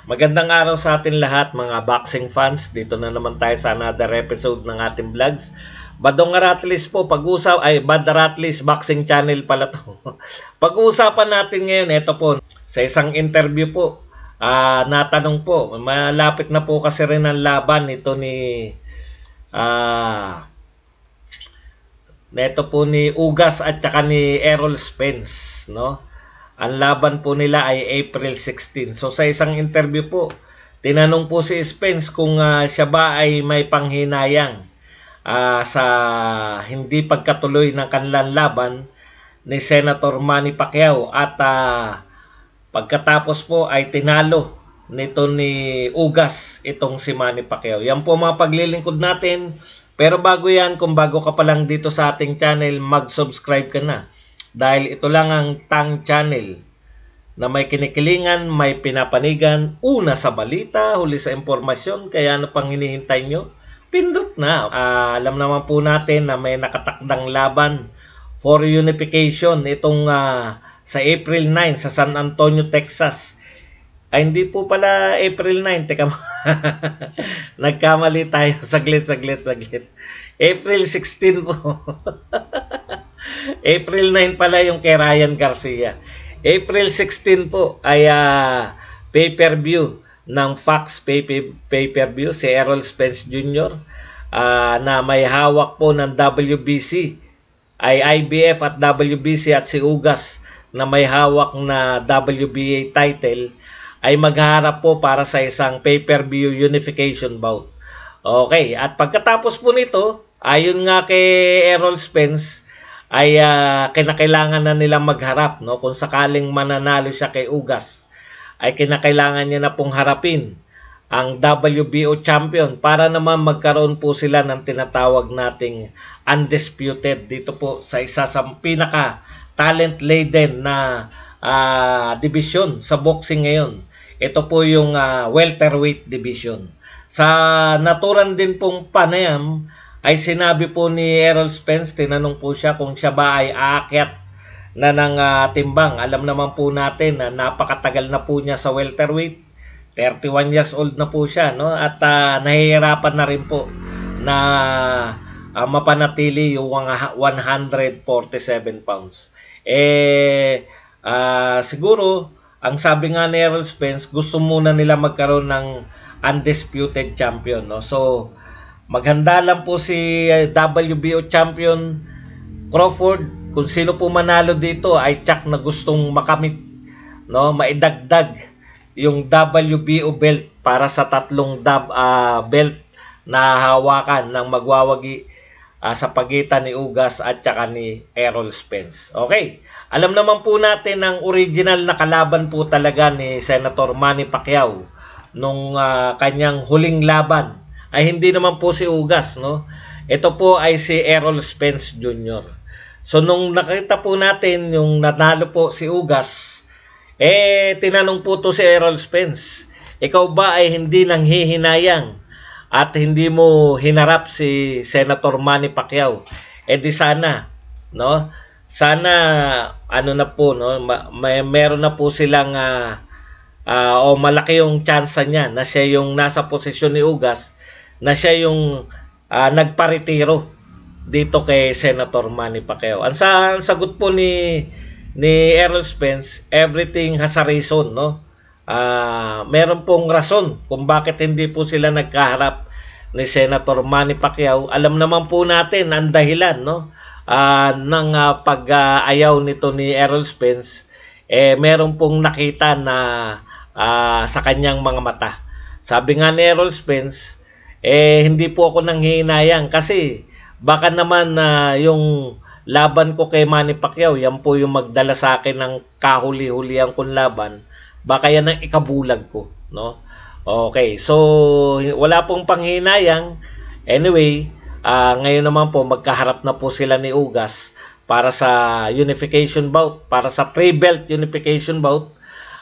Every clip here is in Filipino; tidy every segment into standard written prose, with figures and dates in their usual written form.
Magandang araw sa atin lahat mga boxing fans. Dito na naman tayo sa another episode ng ating vlogs. Badong Aratlis po, Bad Aratlis Boxing Channel pala to. Pag-uusapan natin ngayon, ito po, sa isang interview po, natanong po, malapit na po kasi rin ang laban ito ni neto po ni Ugas at saka ni Errol Spence, no? Ang laban po nila ay April 16. So sa isang interview po, tinanong po si Spence kung siya ba ay may panghinayang sa hindi pagkatuloy ng kanilang laban ni Senator Manny Pacquiao at pagkatapos po ay tinalo nito ni Ugas itong si Manny Pacquiao. Yan po mga paglilingkod natin. Pero bago yan, kung bago ka pa lang dito sa ating channel, mag-subscribe ka na. Dahil ito lang ang Tang Channel na may kinikilingan, may pinapanigan, una sa balita, huli sa impormasyon, kaya ano pang hinihintay nyo? Pindot na. Alam naman po natin na may nakatakdang laban for unification itong sa April 9 sa San Antonio, Texas. Ay, hindi po pala April 9. Teka, nagkamali tayo. Saglit. April 16 po. April 9 pala yung kay Ryan Garcia. April 16 po ay pay-per-view ng Fox pay-per-view si Errol Spence Jr. Na may hawak po ng WBC ay IBF at WBC at si Ugas na may hawak na WBA title ay magharap po para sa isang pay-per-view unification bout. Okay, at pagkatapos po nito, ayon nga kay Errol Spence, ay kinakailangan na nilang magharap, no? Kung sakaling mananalo siya kay Ugas, ay kinakailangan niya na pong harapin ang WBO champion para naman magkaroon po sila ng tinatawag nating undisputed dito po sa isa sa pinaka talent laden na division sa boxing ngayon. Ito po yung welterweight division. Sa naturan din pong panayam ay sinabi po ni Errol Spence, tinanong po siya kung siya ba ay aakyat na ng timbang. Alam naman po natin na napakatagal na po niya sa welterweight. 31 years old na po siya, no? At nahihirapan na rin po na mapanatili yung 147 pounds. Siguro, ang sabi nga ni Errol Spence, gusto muna nila magkaroon ng undisputed champion, no? So, maghanda lang po si WBO champion Crawford. Kung sino po manalo dito ay tsak na gustong makamit, no, maidagdag yung WBO belt para sa tatlong belt na hawakan ng magwawagi sa pagitan ni Ugas at saka ni Errol Spence. Okay, alam naman po natin ang original na kalaban po talaga ni Senator Manny Pacquiao nung kanyang huling laban ay hindi naman po si Ugas, no? Ito po ay si Errol Spence Jr. So nung nakita po natin yung nanalo po si Ugas, tinanong po to si Errol Spence, ikaw ba ay hindi nang hihinayang at hindi mo hinarap si Senator Manny Pacquiao? Di sana, no? Sana ano na po, no? Meron na po silang malaki yung chance niya na siya yung nasa posisyon ni Ugas, na siya yung nagparetiro dito kay Senator Manny Pacquiao. Ang sagot po ni Errol Spence, everything has a reason, no? Meron pong rason kung bakit hindi po sila nagkaharap ni Senator Manny Pacquiao. Alam naman po natin ang dahilan, no? Ng pag-ayaw nito ni Errol Spence, meron pong nakita na sa kanyang mga mata. Sabi nga ni Errol Spence, hindi po ako nanghihinayang kasi baka naman yung laban ko kay Manny Pacquiao, yan po yung magdala sa akin ng kahuli-hulihan kong laban, baka yan ang ikabulag ko, no? Okay, so wala pong panghinayang. Anyway, ngayon naman po magkaharap na po sila ni Ugas para sa unification bout, para sa 3-belt unification bout,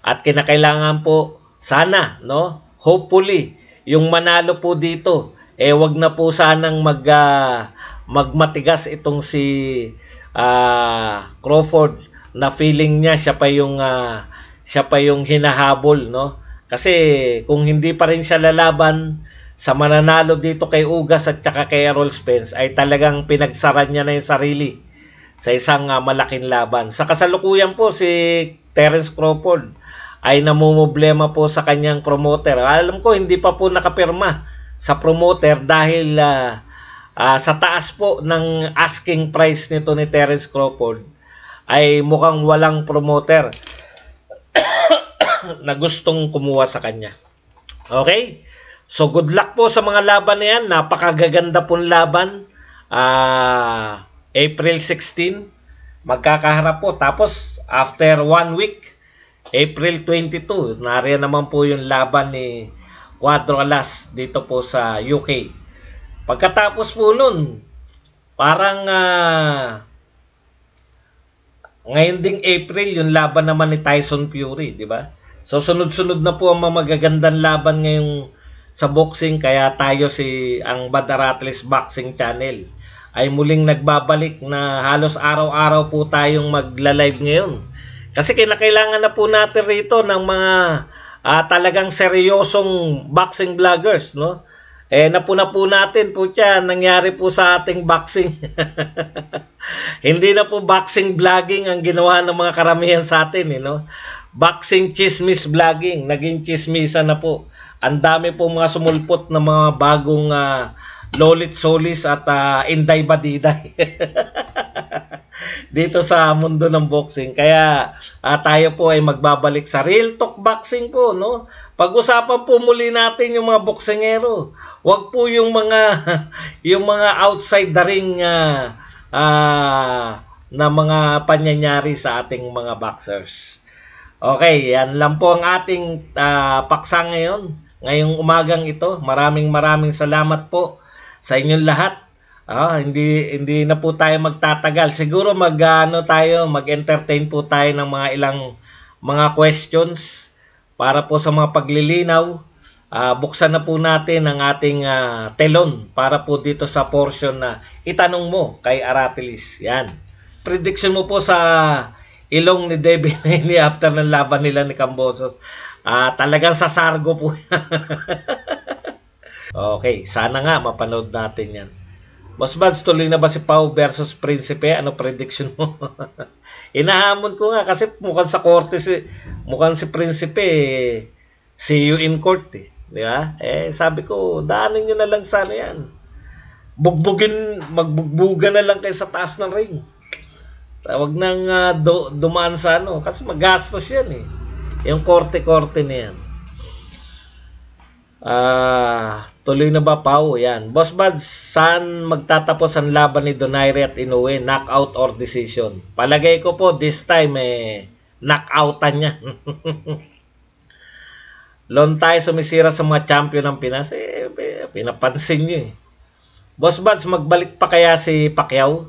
at kinakailangan po sana, no? Hopefully yung manalo po dito, wag na po sanang magmatigas itong si Crawford na feeling niya siya pa yung hinahabol, no? Kasi kung hindi pa rin siya lalaban sa mananalo dito kay Ugas at saka kay Errol Spence, ay talagang pinagsaran niya na yung sarili sa isang malaking laban. Sa kasalukuyan po, si Terence Crawford ay namumblema po sa kanyang promoter. Alam ko hindi pa po nakapirma sa promoter dahil sa taas po ng asking price nito ni Terence Crawford ay mukhang walang promoter na gustong kumuha sa kanya. Okay? So good luck po sa mga laban na yan. Napakagaganda pong laban. April 16, magkakaharap po. Tapos after 1 week, April 22, nariyan naman po yung laban ni Cuadro Alas dito po sa UK. Pagkatapos po nun, parang ngayon ding April, yung laban naman ni Tyson Fury, di ba? So sunod-sunod na po ang mga magagandang laban ngayong sa boxing, kaya tayo ang Badaratles Boxing Channel ay muling nagbabalik na halos araw-araw po tayong magla-live ngayon. Kasi kinakailangan na po natin rito ng mga talagang seryosong boxing vloggers, no? Napuna po natin po siya, nangyari po sa ating boxing. Hindi na po boxing vlogging ang ginawa ng mga karamihan sa atin, no? Boxing chismis vlogging, naging chismisa na po. Ang dami po mga sumulpot na mga bagong Lolit Solis at Inday Badiday dito sa mundo ng boxing. Kaya tayo po ay magbabalik sa Real Talk Boxing po, no? Pag-usapan po muli natin yung mga boksingero. Huwag po yung mga yung mga outside the ring na mga panyanyari sa ating mga boxers. Okay, yan lang po ang ating paksa ngayon. Ngayong umagang ito. Maraming salamat po sa inyong lahat. Hindi na po tayo magtatagal. Siguro mag-entertain po tayo ng mga ilang mga questions para po sa mga paglilinaw. Buksan na po natin ang ating telon para po dito sa portion na itanong mo kay Aratilis. Yan. Prediction mo po sa ilong ni Devin Haney after ng laban nila ni Cambosos. Talagang sasargo po. Okay, sana nga mapanood natin yan. Boss Buds, tuloy na ba si Pau versus Prinsipe? Ano prediction mo? Inahamon ko nga kasi mukhang sa korte mukhang si Prinsipe see you in court eh. Di ba? Sabi ko, daanin nyo na lang sana yan. Magbugbugan na lang kayo sa taas ng ring. Huwag nang dumaan sa kasi magastos yan eh. Yung korte-korte na yan. Tuloy na ba, Pau? Yan. Boss Buds, saan magtatapos ang laban ni Donaire at Inoue? Knockout or decision? Palagay ko po, this time, knockoutan niya. Long tayo sumisira sa mga champion ng Pinas. Pinapansin niyo eh. Boss Buds, magbalik pa kaya si Pacquiao?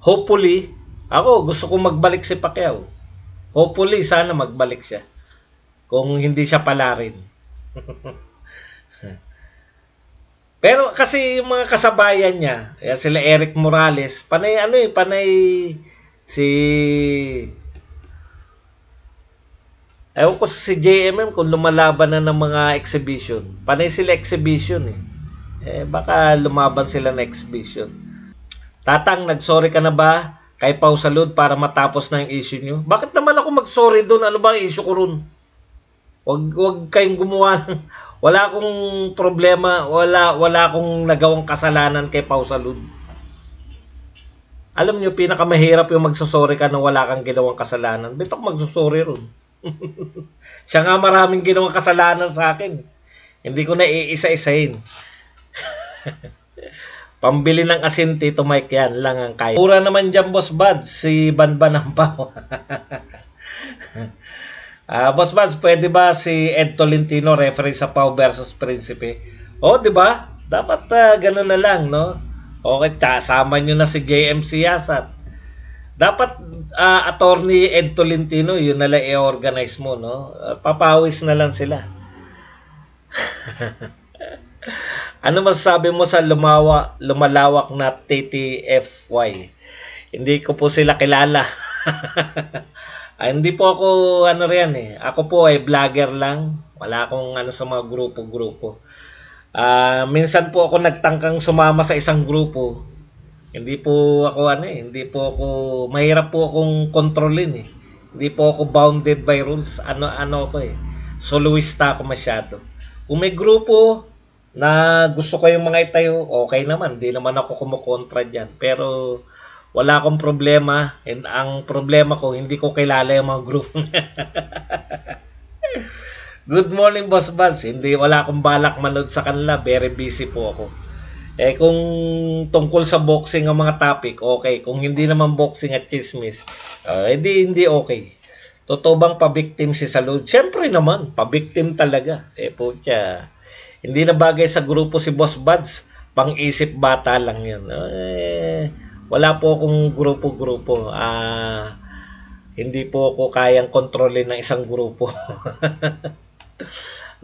Hopefully, ako gusto kong magbalik si Pacquiao. Hopefully, sana magbalik siya. Kung hindi siya pala rin. Pero kasi yung mga kasabayan niya, sila Eric Morales, panay si ewan ko si JMM kung lumalaban na ng mga exhibition. Panay sila exhibition eh. Baka lumaban sila na exhibition. Tatang, nag-sorry ka na ba kay Pau Salud para matapos na yung issue nyo? Bakit naman ako mag-sorry doon? Ano ba ang issue ko ron? Wag kayong gumawa ng wala akong problema, wala akong nagawang kasalanan kay Pau Salud. Alam niyo, pinakamahirap yung magsusorry ka na wala kang ginawang kasalanan. Ba't ako magsusorry ron? Siya nga maraming ginawang kasalanan sa akin. Hindi ko na iisa-isahin. Pambili ng asin, Tito Mike, yan lang ang kaya. Pura naman dyan, Boss Buds, si Banban ng Pau. Boss Buds, pwede ba si Ed Tolentino referee sa Pau versus Prinsipe? Di ba? Dapat gano'n na lang, no? Okay, kasama nyo na si JMC Yasat. Dapat attorney Ed Tolentino, yun na lang i-organize mo, no? Papawis na lang sila. Ano masasabi mo sa lumalawak na TTFY? Hindi ko po sila kilala. Hindi po ako ano riyan eh. Ako po ay vlogger lang. Wala akong ano sa mga grupo-grupo. Minsan po ako nagtangkang sumama sa isang grupo. Hindi po ako ano eh, hindi po ako mahirap po akong kontrolin eh. Hindi po ako bounded by rules. Ano ako eh. Soloista ako masyado. Kung may grupo na gusto ko yung mga itayo, okay naman. Hindi naman ako kumukontra diyan. Pero wala akong problema. And ang problema ko, hindi ko kilala yung mga group. Good morning, Boss Buzz. Hindi, wala akong balak manood sa kanila. Very busy po ako. Kung tungkol sa boxing ang mga topic, okay. Kung hindi naman boxing at chismis, hindi okay. Totoo bang pabiktim si Salud? Siyempre naman, pabiktim talaga. Po siya. Hindi na bagay sa grupo si Boss Buds. Pang-isip bata lang yun. Wala po akong grupo-grupo. Hindi po ako kayang kontrolin ng isang grupo.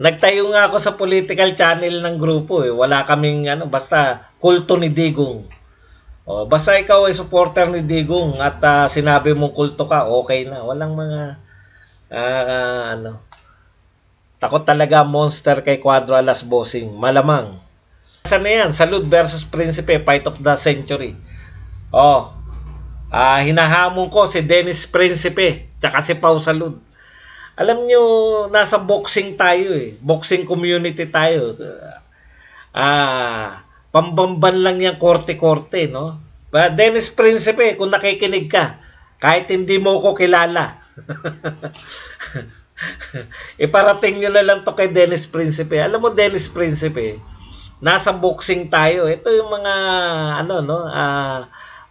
Nagtayo nga ako sa political channel ng grupo eh. Wala kaming basta kulto ni Digong. Basta ikaw ay supporter ni Digong at sinabi mong kulto ka, okay na. Walang mga takot talaga monster kay Cuadro Alas Bossing. Malamang. Saan na yan? Salud versus Prinsipe, fight of the century. Hinahamon ko si Dennis Prinsipe tsaka si Pau Salud. Alam nyo, nasa boxing tayo eh. Boxing community tayo. Pambamban lang yung korte-korte, no? Dennis Prinsipe, kung nakikinig ka, kahit hindi mo ko kilala, iparating nyo na lang to kay Dennis Prinsipe. Alam mo, Dennis Prinsipe, nasa boxing tayo. Ito yung mga,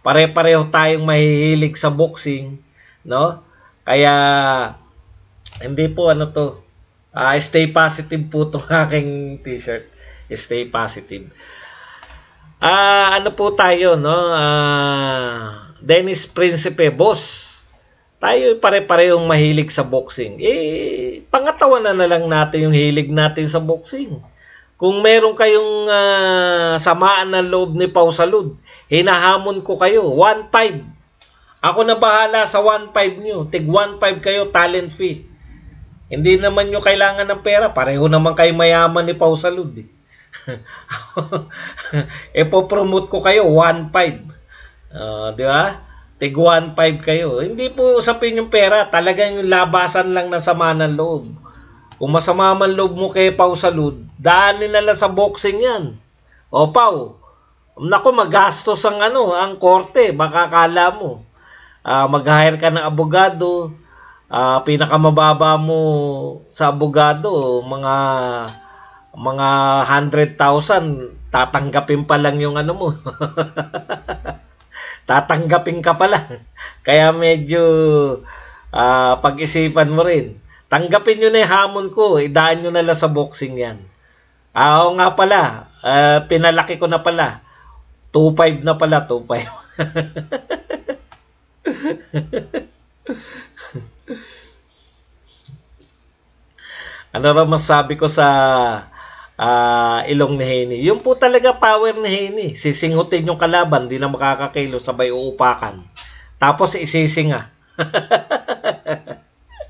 pare-pareho tayong mahihilig sa boxing, no? Kaya, hindi po stay positive po itong aking t-shirt. Stay positive. Po tayo, no? Dennis Prinsipe, boss. Tayo pare-parehong mahilig sa boxing. Pangatawan na lang natin yung hilig natin sa boxing. Kung meron kayong samaan ng loob ni Pau Salud, hinahamon ko kayo, 1.5. Ako na bahala sa 1.5 nyo. Tig 1.5 kayo, talent fee. Hindi naman nyo kailangan ng pera. Pareho naman kayo mayaman ni Pau Salud. Ipopromote ko kayo, 1.5. Di ba? Tig 1.5 kayo. Hindi po usapin yung pera. Talagang yung labasan lang ng sama ng loob. Kung masama man loob mo kay Pau Salud, daanin na lang sa boxing yan. Pau, naku, magastos ang korte. Baka kala mo. Mag-hire ka ng abogado. Pinakamababa mo sa abogado, mga 100,000, tatanggapin pa lang yung mo. Tatanggapin ka pa lang. Kaya medyo pag-isipan mo rin. Tanggapin nyo na yung hamon ko, idaan nyo na lang sa boxing yan. Oo nga pala, pinalaki ko na pala. 2.5 na pala, 2.5. Ano raw masabi ko sa ilong ni Henny? Yung po talaga power ni Henny. Sisinghutin yung kalaban, di na makakakilo, sabay uupakan. Tapos isisinga.